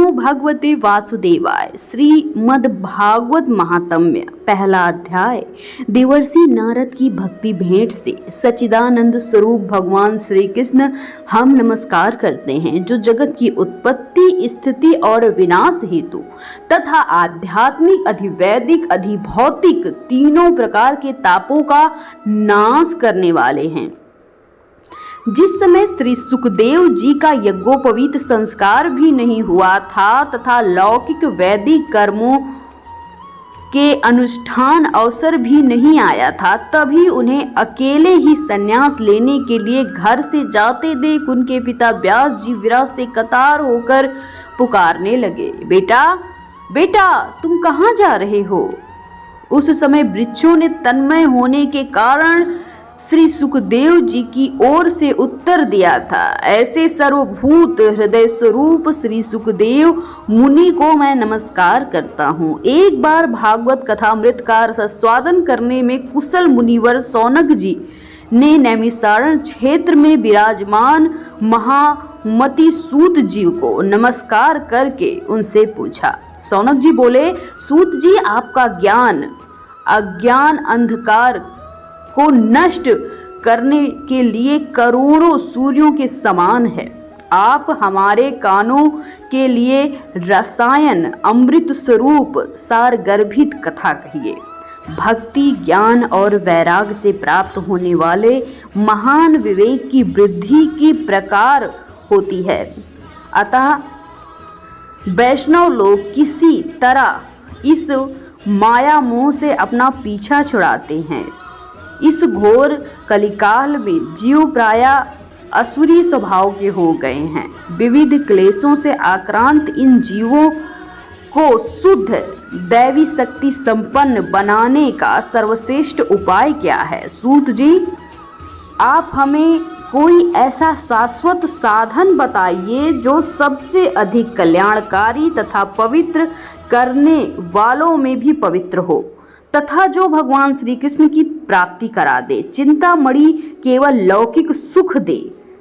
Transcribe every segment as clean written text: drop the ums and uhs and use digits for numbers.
नमो भगवते वासुदेवाय। श्रीमद् भागवत महात्म्य, पहला अध्याय। देवर्षि नारद की भक्ति भेंट से सच्चिदानंद स्वरूप भगवान श्री कृष्ण हम नमस्कार करते हैं, जो जगत की उत्पत्ति, स्थिति और विनाश हेतु तथा आध्यात्मिक, अधिवैदिक, अधिभौतिक तीनों प्रकार के तापों का नाश करने वाले हैं। जिस समय श्री सुखदेव जी का यज्ञोपवीत संस्कार भी नहीं हुआ था तथा लौकिक वैदिक कर्मों के अनुष्ठान अवसर भी नहीं आया था, तभी उन्हें अकेले ही संन्यास लेने के लिए घर से जाते देख उनके पिता व्यास जी विरह से कतार होकर पुकारने लगे, बेटा बेटा तुम कहाँ जा रहे हो। उस समय वृक्षों ने तन्मय होने के कारण श्री सुखदेव जी की ओर से उत्तर दिया था, ऐसे सर्वभूत हृदय स्वरूप श्री सुखदेव मुनि को मैं नमस्कार करता हूँ। एक बार भागवत कथामृत का रसास्वादन करने में कुशल मुनिवर सौनक जी ने नैमिषारण्य क्षेत्र में विराजमान महामति सूत जी को नमस्कार करके उनसे पूछा। सौनक जी बोले, सूत जी आपका ज्ञान अज्ञान अंधकार को नष्ट करने के लिए करोड़ों सूर्यों के समान है। आप हमारे कानों के लिए रसायन अमृत स्वरूप सार गर्भित कथा कहिए। भक्ति, ज्ञान और वैराग से प्राप्त होने वाले महान विवेक की वृद्धि की प्रकार होती है। अतः वैष्णव लोग किसी तरह इस माया मोह से अपना पीछा छुड़ाते हैं। इस घोर कलिकाल में जीव प्रायः असुरी स्वभाव के हो गए हैं। विविध क्लेशों से आक्रांत इन जीवों को शुद्ध दैवी शक्ति संपन्न बनाने का सर्वश्रेष्ठ उपाय क्या है। सूत जी, आप हमें कोई ऐसा शाश्वत साधन बताइए जो सबसे अधिक कल्याणकारी तथा पवित्र करने वालों में भी पवित्र हो तथा जो भगवान श्री कृष्ण की प्राप्ति करा दे। चिंतामणि केवल लौकिक सुख दे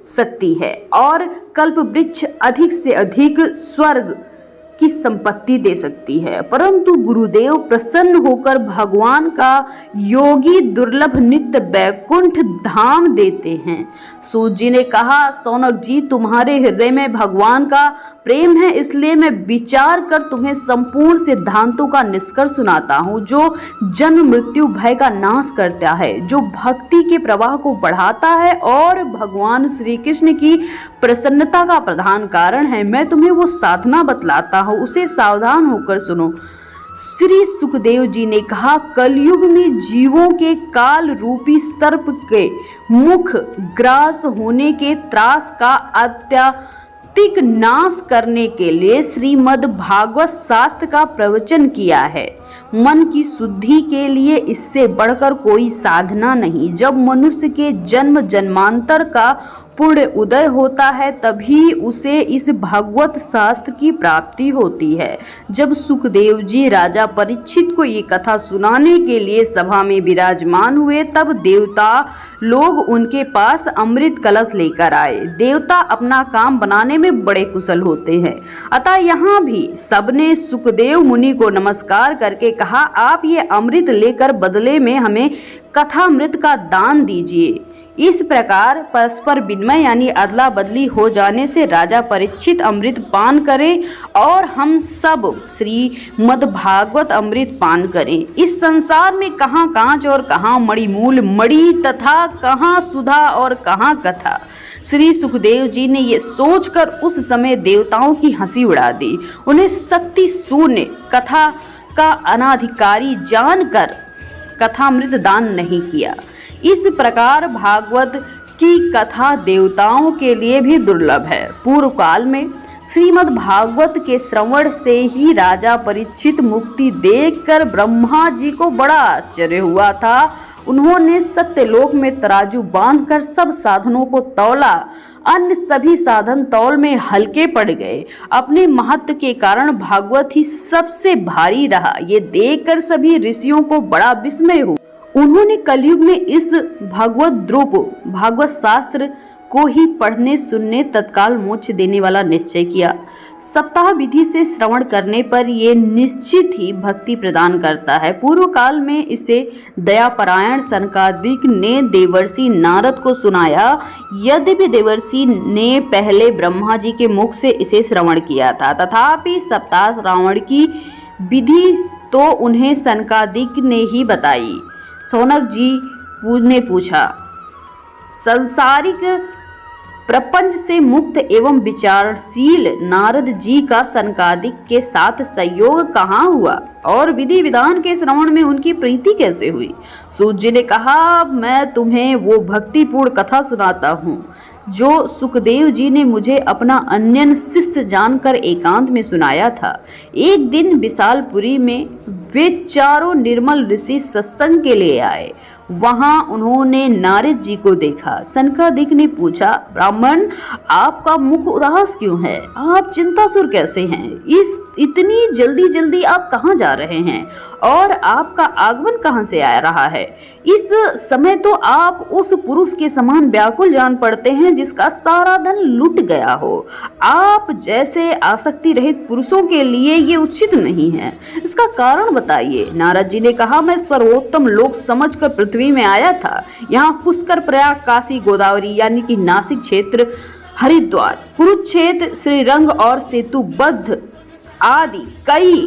सकती है और कल्प वृक्ष अधिक से अधिक स्वर्ग की संपत्ति दे सकती है, परंतु गुरुदेव प्रसन्न होकर भगवान का योगी दुर्लभ नित्य वैकुंठ धाम देते हैं। सूत जी ने कहा, सौनक जी तुम्हारे हृदय में भगवान का प्रेम है, इसलिए मैं विचार कर तुम्हें संपूर्ण सिद्धांतों का निष्कर्ष सुनाता हूँ, जो जन्म मृत्यु भय का नाश करता है, जो भक्ति के प्रवाह को बढ़ाता है और भगवान श्री कृष्ण की प्रसन्नता का प्रधान कारण है। मैं तुम्हें वो साधना बतलाता हूँ, उसे सावधान होकर सुनो। श्री सुखदेव जी ने कहा, कलयुग में जीवों के काल रूपी सर्प के मुख ग्रास होने के त्रास का अत्यधिक नाश करने के लिए श्रीमद् भागवत शास्त्र का प्रवचन किया है। मन की शुद्धि के लिए इससे बढ़कर कोई साधना नहीं। जब मनुष्य के जन्म जन्मांतर का पुण्य उदय होता है, तभी उसे इस भागवत शास्त्र की प्राप्ति होती है। जब सुखदेव जी राजा परीक्षित को ये कथा सुनाने के लिए सभा में विराजमान हुए, तब देवता लोग उनके पास अमृत कलश लेकर आए। देवता अपना काम बनाने में बड़े कुशल होते हैं, अतः यहाँ भी सबने सुखदेव मुनि को नमस्कार करके कहा, आप ये अमृत लेकर बदले में हमें कथामृत का दान दीजिए। इस प्रकार परस्पर विनिमय यानी अदला बदली हो जाने से राजा परीक्षित अमृत पान करें और हम सब श्रीमद् भागवत अमृत पान करें। इस संसार में कहाँ कांच और कहाँ मणिमूल मणि तथा कहाँ सुधा और कहाँ कथा। श्री सुखदेव जी ने ये सोचकर उस समय देवताओं की हंसी उड़ा दी। उन्हें शक्ति शून्य कथा का अनाधिकारी जानकर कथामृत दान नहीं किया। इस प्रकार भागवत की कथा देवताओं के लिए भी दुर्लभ है। पूर्व काल में श्रीमद् भागवत के श्रवण से ही राजा परीक्षित मुक्ति देखकर ब्रह्मा जी को बड़ा आश्चर्य हुआ था। उन्होंने सत्यलोक में तराजू बांधकर सब साधनों को तौला, अन्य सभी साधन तौल में हल्के पड़ गए। अपने महत्व के कारण भागवत ही सबसे भारी रहा। ये देखकर सभी ऋषियों को बड़ा विस्मय हुआ। उन्होंने कलयुग में इस भगवत द्रुप भागवत शास्त्र को ही पढ़ने सुनने तत्काल मोक्ष देने वाला निश्चय किया। सप्ताह विधि से श्रवण करने पर ये निश्चित ही भक्ति प्रदान करता है। पूर्व काल में इसे दयापरायण सनकादिक ने देवर्षि नारद को सुनाया। यद्यपि देवर्षि ने पहले ब्रह्मा जी के मुख से इसे श्रवण किया था, तथापि सप्ताह श्रावण की विधि तो उन्हें सनकादिक ने ही बताई। शौनक जी ने पूछा, संसारिक प्रपंच से मुक्त एवं विचारशील नारद जी का सनकादिक के साथ संयोग कहाँ हुआ और विधि विधान के श्रवण में उनकी प्रीति कैसे हुई? सूत जी ने कहा, मैं तुम्हें वो भक्तिपूर्ण कथा सुनाता हूँ जो सुखदेव जी ने मुझे अपना अन्य शिष्य जानकर एकांत में सुनाया था। एक दिन विशालपुरी में वे चारों निर्मल ऋषि सत्संग के लिए आए। वहां उन्होंने नारद जी को देखा। सनकादिक ने पूछा, ब्राह्मण, आपका मुख उदास क्यों है? आप चिंतासुर कैसे हैं? इतनी जल्दी जल्दी आप कहाँ जा रहे हैं और आपका आगमन कहाँ से आ रहा है? इस समय तो आप उस पुरुष के समान व्याकुल जान पड़ते हैं जिसका सारा धन लुट गया हो। आप जैसे आसक्ति रहित पुरुषों के लिए ये उचित नहीं है। इसका कारण बताइए। नारद जी ने कहा, मैं सर्वोत्तम लोक समझकर पृथ्वी में आया था। यहाँ पुष्कर, प्रयाग, काशी, गोदावरी यानी कि नासिक क्षेत्र, हरिद्वार, कुरुक्षेत्र, श्रीरंग और सेतुबद्ध आदि कई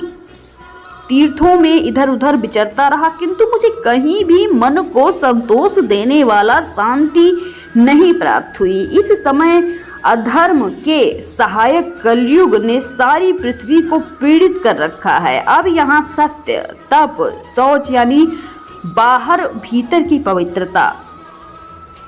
तीर्थों में इधर उधर विचरता रहा, किंतु मुझे कहीं भी मन को संतोष देने वाला शांति नहीं प्राप्त हुई। इस समय अधर्म के सहायक कलयुग ने सारी पृथ्वी को पीड़ित कर रखा है। अब यहाँ सत्य, तप, शौच यानी बाहर भीतर की पवित्रता,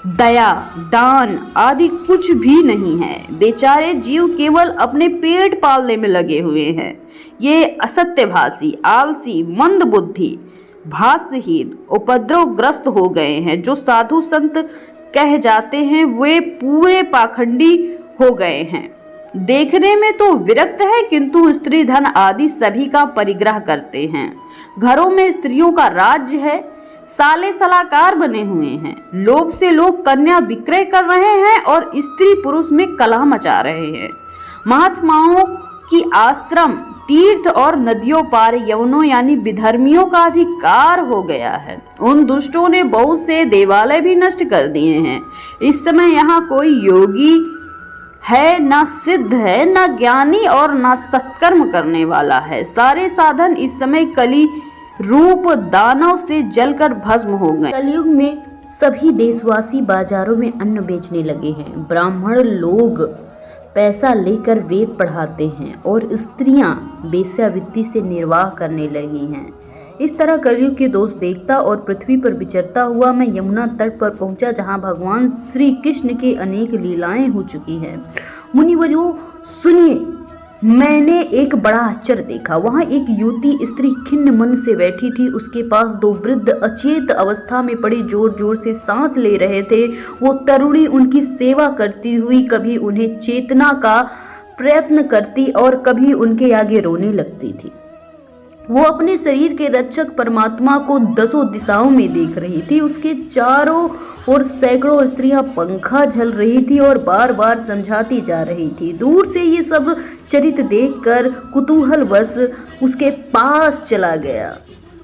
दया, दान आदि कुछ भी नहीं है। बेचारे जीव केवल अपने पेट पालने में लगे हुए हैं। ये असत्यभाषी, आलसी, मंद बुद्धि, भाष्यहीन, उपद्रवग्रस्त हो गए हैं। जो साधु संत कह जाते हैं वे पूरे पाखंडी हो गए हैं। देखने में तो विरक्त है, किंतु स्त्री धन आदि सभी का परिग्रह करते हैं। घरों में स्त्रियों का राज्य है। साले सलाहकार बने हुए हैं। लोभ से लोग कन्या विक्रय कर रहे हैं और स्त्री पुरुष में कलह मचा रहे हैं। महात्माओं की आश्रम, तीर्थ और नदियों पार यवनों यानी विधर्मियों का अधिकार हो गया है। उन दुष्टों ने बहुत से देवालय भी नष्ट कर दिए हैं। इस समय यहाँ कोई योगी है ना सिद्ध है, ना ज्ञानी और ना सत्कर्म करने वाला है। सारे साधन इस समय कली रूप दानव से जलकर भस्म हो गए। कलयुग में सभी देशवासी बाजारों में अन्न बेचने लगे हैं। ब्राह्मण लोग पैसा लेकर वेद पढ़ाते हैं और स्त्रियां वेश्यावृत्ति से निर्वाह करने लगी हैं। इस तरह कलयुग के दोष देखता और पृथ्वी पर विचरता हुआ मैं यमुना तट पर पहुंचा, जहां भगवान श्री कृष्ण की अनेक लीलाएं हो चुकी हैं। मुनिवर्यों सुनिए, मैंने एक बड़ा आश्चर्य देखा। वहां एक युवती स्त्री खिन्न मन से बैठी थी। उसके पास दो वृद्ध अचेत अवस्था में पड़े जोर जोर से सांस ले रहे थे। वो तरुणी उनकी सेवा करती हुई कभी उन्हें चेतना का प्रयत्न करती और कभी उनके आगे रोने लगती थी। वो अपने शरीर के रक्षक परमात्मा को दसों दिशाओं में देख रही थी। उसके चारों ओर सैकड़ों स्त्रियां पंखा झल रही थी और बार बार समझाती जा रही थी। दूर से ये सब चरित्र देखकर कुतूहलवश उसके पास चला गया।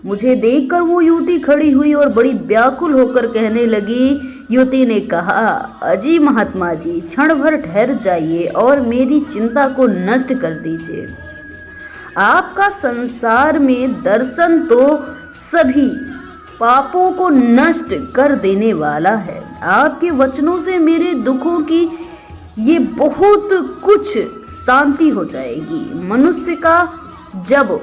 मुझे देखकर वो युवती खड़ी हुई और बड़ी व्याकुल होकर कहने लगी। युवती ने कहा, अजी महात्मा जी, क्षण भर ठहर जाइए और मेरी चिंता को नष्ट कर दीजिए। आपका संसार में दर्शन तो सभी पापों को नष्ट कर देने वाला है। आपके वचनों से मेरे दुखों की ये बहुत कुछ शांति हो जाएगी। मनुष्य का जब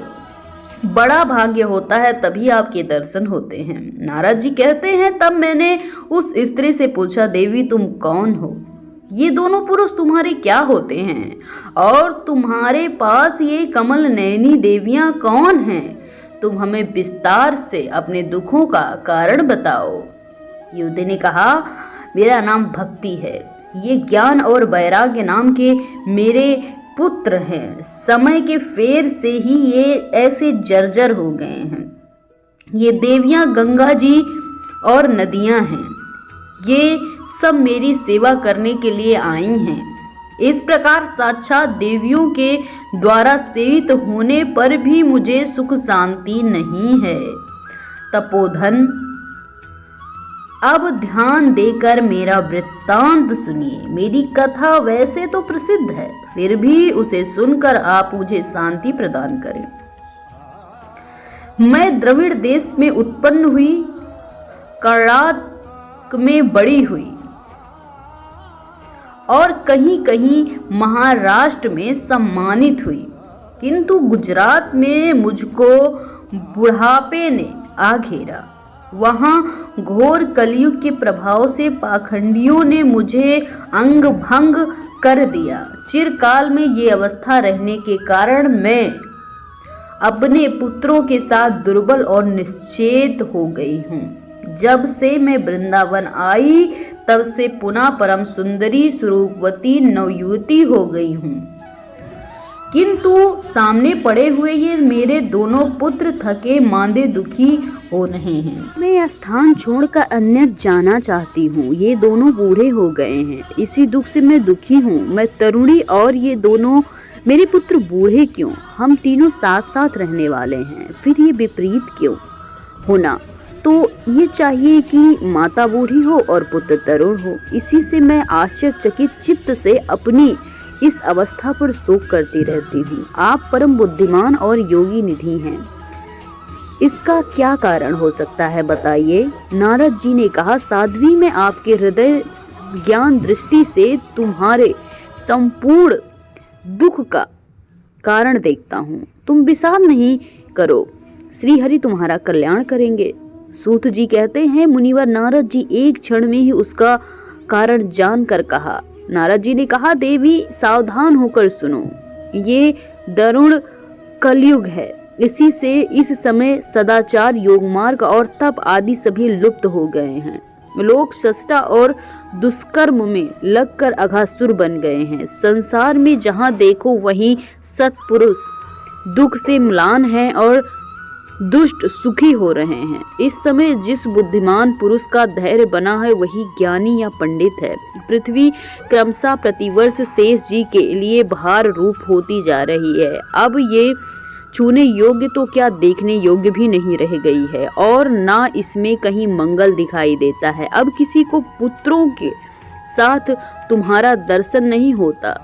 बड़ा भाग्य होता है तभी आपके दर्शन होते हैं। नारद जी कहते हैं, तब मैंने उस स्त्री से पूछा, देवी तुम कौन हो? ये दोनों पुरुष तुम्हारे क्या होते हैं और तुम्हारे पास ये कमल नयनी देवियां कौन हैं? तुम हमें विस्तार से अपने दुखों का कारण बताओ। युवती ने कहा, मेरा नाम भक्ति है। ये ज्ञान और वैराग्य नाम के मेरे पुत्र हैं। समय के फेर से ही ये ऐसे जर्जर हो गए हैं। ये देवियां गंगा जी और नदियां हैं। ये सब मेरी सेवा करने के लिए आई हैं। इस प्रकार साक्षात देवियों के द्वारा सेवित होने पर भी मुझे सुख शांति नहीं है। तपोधन, अब ध्यान देकर मेरा वृत्तांत सुनिए। मेरी कथा वैसे तो प्रसिद्ध है, फिर भी उसे सुनकर आप मुझे शांति प्रदान करें। मैं द्रविड़ देश में उत्पन्न हुई, कर्नाटक में बड़ी हुई और कहीं कहीं महाराष्ट्र में सम्मानित हुई, किंतु गुजरात में मुझको बुढ़ापे ने आ घेरा। वहाँ घोर कलयुग के प्रभाव से पाखंडियों ने मुझे अंग भंग कर दिया। चिरकाल में ये अवस्था रहने के कारण मैं अपने पुत्रों के साथ दुर्बल और निश्चेत हो गई हूँ। जब से मैं वृंदावन आई तब से पुनः परम सुंदरी स्वरूपवती नवयुवती हो गई हूँ, किंतु सामने पड़े हुए ये मेरे दोनों पुत्र थके मांदे दुखी हो रहे हैं। मैं यह स्थान छोड़कर अन्य जाना चाहती हूँ। ये दोनों बूढ़े हो गए हैं, इसी दुख से मैं दुखी हूँ। मैं तरुणी और ये दोनों मेरे पुत्र बूढ़े क्यों? हम तीनों साथ साथ रहने वाले हैं, फिर ये विपरीत क्यों होना? तो ये चाहिए कि माता बूढ़ी हो और पुत्र तरुण हो। इसी से मैं आश्चर्यचकित चित्त से अपनी इस अवस्था पर शोक करती रहती हूँ। आप परम बुद्धिमान और योगी निधि हैं, इसका क्या कारण हो सकता है बताइए? नारद जी ने कहा, साध्वी, मैं आपके हृदय ज्ञान दृष्टि से तुम्हारे संपूर्ण दुख का कारण देखता हूँ। तुम विषाद नहीं करो, श्री हरि तुम्हारा कल्याण करेंगे। सूत जी कहते हैं, मुनिवर नारद जी एक क्षण में ही उसका कारण जानकर कहा। नारद जी ने कहा, देवी सावधान होकर सुनो, ये दारुण कलयुग है। इसी से इस समय सदाचार, योग मार्ग और तप आदि सभी लुप्त हो गए हैं। लोग सष्टा और दुष्कर्म में लगकर अघासुर बन गए हैं। संसार में जहाँ देखो वहीं सत्पुरुष दुख से म्लान हैं और दुष्ट सुखी हो रहे हैं। इस समय जिस बुद्धिमान पुरुष का धैर्य बना है वही ज्ञानी या पंडित है। पृथ्वी क्रमशः प्रतिवर्ष शेष जी के लिए भार रूप होती जा रही है। अब ये छूने योग्य तो क्या देखने योग्य भी नहीं रह गई है और ना इसमें कहीं मंगल दिखाई देता है। अब किसी को पुत्रों के साथ तुम्हारा दर्शन नहीं होता।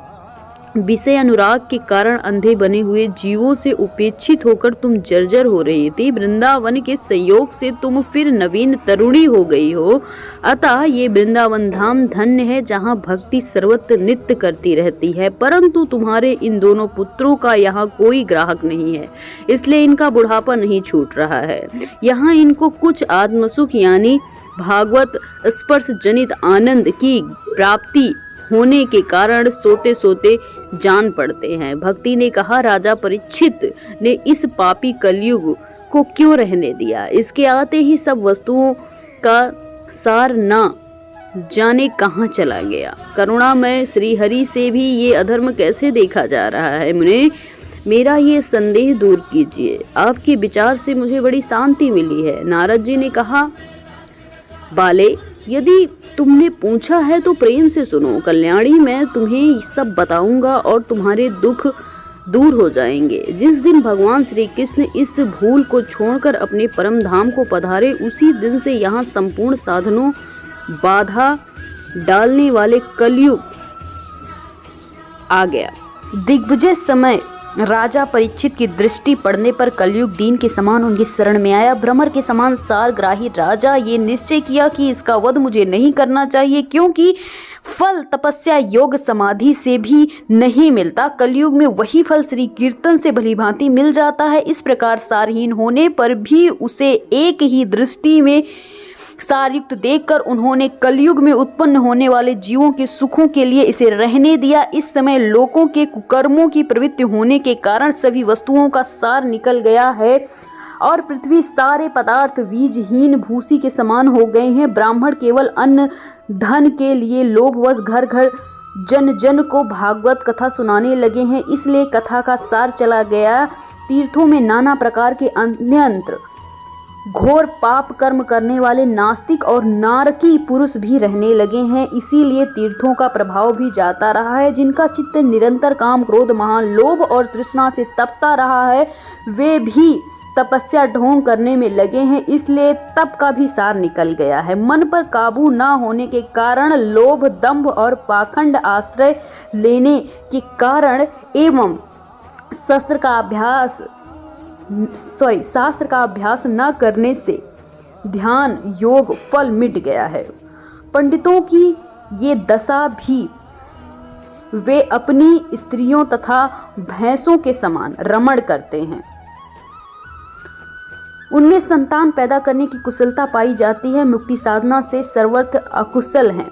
विषय अनुराग के कारण अंधे बने हुए जीवों से उपेक्षित होकर तुम जर्जर हो रही थी। वृंदावन के संयोग से तुम फिर नवीन तरुणी हो गई हो। अतः ये वृंदावन धाम धन्य है जहाँ भक्ति सर्वत्र नित्य करती रहती है। परंतु तुम्हारे इन दोनों पुत्रों का यहाँ कोई ग्राहक नहीं है, इसलिए इनका बुढ़ापा नहीं छूट रहा है। यहाँ इनको कुछ आत्मसुख यानी भागवत स्पर्श जनित आनंद की प्राप्ति होने के कारण सोते सोते जान पड़ते हैं। भक्ति ने कहा, राजा परीक्षित ने इस पापी कलयुग को क्यों रहने दिया? इसके आते ही सब वस्तुओं का सार ना जाने कहाँ चला गया। करुणामय श्री हरि से भी ये अधर्म कैसे देखा जा रहा है? मुने, मेरा ये संदेह दूर कीजिए। आपके विचार से मुझे बड़ी शांति मिली है। नारद जी ने कहा, बाले, यदि तुमने पूछा है तो प्रेम से सुनो। कल्याणी, मैं तुम्हें सब बताऊंगा और तुम्हारे दुख दूर हो जाएंगे। जिस दिन भगवान श्री कृष्ण इस भूल को छोड़कर अपने परम धाम को पधारे, उसी दिन से यहाँ संपूर्ण साधनों बाधा डालने वाले कलयुग आ गया। दिग्विजय समय राजा परीक्षित की दृष्टि पड़ने पर कलयुग दीन के समान उनकी शरण में आया। भ्रमर के समान सारग्राही राजा ये निश्चय किया कि इसका वध मुझे नहीं करना चाहिए, क्योंकि फल तपस्या योग समाधि से भी नहीं मिलता। कलयुग में वही फल श्री कीर्तन से भलीभांति मिल जाता है। इस प्रकार सारहीन होने पर भी उसे एक ही दृष्टि में सारयुक्त देखकर उन्होंने कलयुग में उत्पन्न होने वाले जीवों के सुखों के लिए इसे रहने दिया। इस समय लोगों के कुकर्मों की प्रवृत्ति होने के कारण सभी वस्तुओं का सार निकल गया है और पृथ्वी सारे पदार्थ बीजहीन भूसी के समान हो गए हैं। ब्राह्मण केवल अन्न धन के लिए लोभवश घर घर जन जन को भागवत कथा सुनाने लगे हैं। इसलिए कथा का सार चला गया। तीर्थों में नाना प्रकार के अन्यंत्र घोर पाप कर्म करने वाले नास्तिक और नारकी पुरुष भी रहने लगे हैं। इसीलिए तीर्थों का प्रभाव भी जाता रहा है। जिनका चित्त निरंतर काम, क्रोध, महान लोभ और तृष्णा से तपता रहा है, वे भी तपस्या ढोंग करने में लगे हैं। इसलिए तप का भी सार निकल गया है। मन पर काबू ना होने के कारण लोभ, दंभ और पाखंड आश्रय लेने के कारण एवं शास्त्र का अभ्यास न करने से ध्यान योग फल मिट गया है। पंडितों की ये दशा भी वे अपनी स्त्रियों तथा भैंसों के समान रमण करते हैं। उनमें संतान पैदा करने की कुशलता पाई जाती है। मुक्ति साधना से सर्वत्र अकुशल हैं।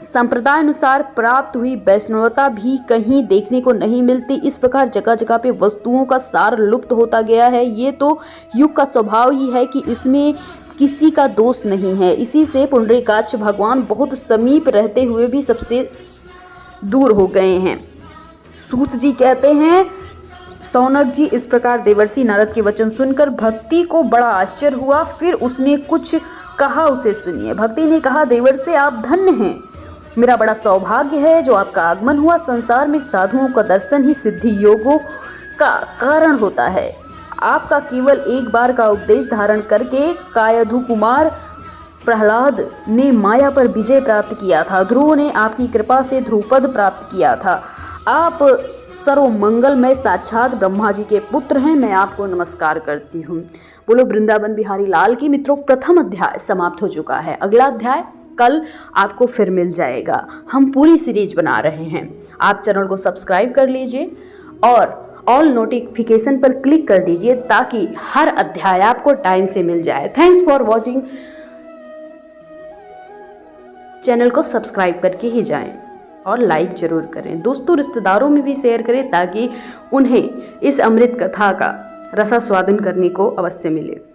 संप्रदाय अनुसार प्राप्त हुई वैष्णवता भी कहीं देखने को नहीं मिलती। इस प्रकार जगह जगह पे वस्तुओं का सार लुप्त होता गया है। ये तो युग का स्वभाव ही है कि इसमें किसी का दोष नहीं है। इसी से पुंडरीकाक्ष भगवान बहुत समीप रहते हुए भी सबसे दूर हो गए हैं। सूत जी कहते हैं, सौनक जी, इस प्रकार देवर्षि नारद के वचन सुनकर भक्ति को बड़ा आश्चर्य हुआ। फिर उसने कुछ कहा, उसे सुनिए। भक्ति ने कहा, देवर्षि आप धन्य हैं। मेरा बड़ा सौभाग्य है जो आपका आगमन हुआ। संसार में साधुओं का दर्शन ही सिद्धि योगों का कारण होता है। आपका केवल एक बार का उपदेश धारण करके कायधु कुमार प्रहलाद ने माया पर विजय प्राप्त किया था। ध्रुव ने आपकी कृपा से ध्रुवपद प्राप्त किया था। आप सर्व मंगलमय साक्षात ब्रह्मा जी के पुत्र हैं। मैं आपको नमस्कार करती हूँ। बोलो वृंदावन बिहारी लाल की। मित्रों, प्रथम अध्याय समाप्त हो चुका है। अगला अध्याय कल आपको फिर मिल जाएगा। हम पूरी सीरीज बना रहे हैं। आप चैनल को सब्सक्राइब कर लीजिए और ऑल नोटिफिकेशन पर क्लिक कर दीजिए ताकि हर अध्याय आपको टाइम से मिल जाए। Thanks for watching. चैनल को सब्सक्राइब करके ही जाएं और लाइक जरूर करें। दोस्तों, रिश्तेदारों में भी शेयर करें ताकि उन्हें इस अमृत कथा का रसास्वादन करने को अवश्य मिले।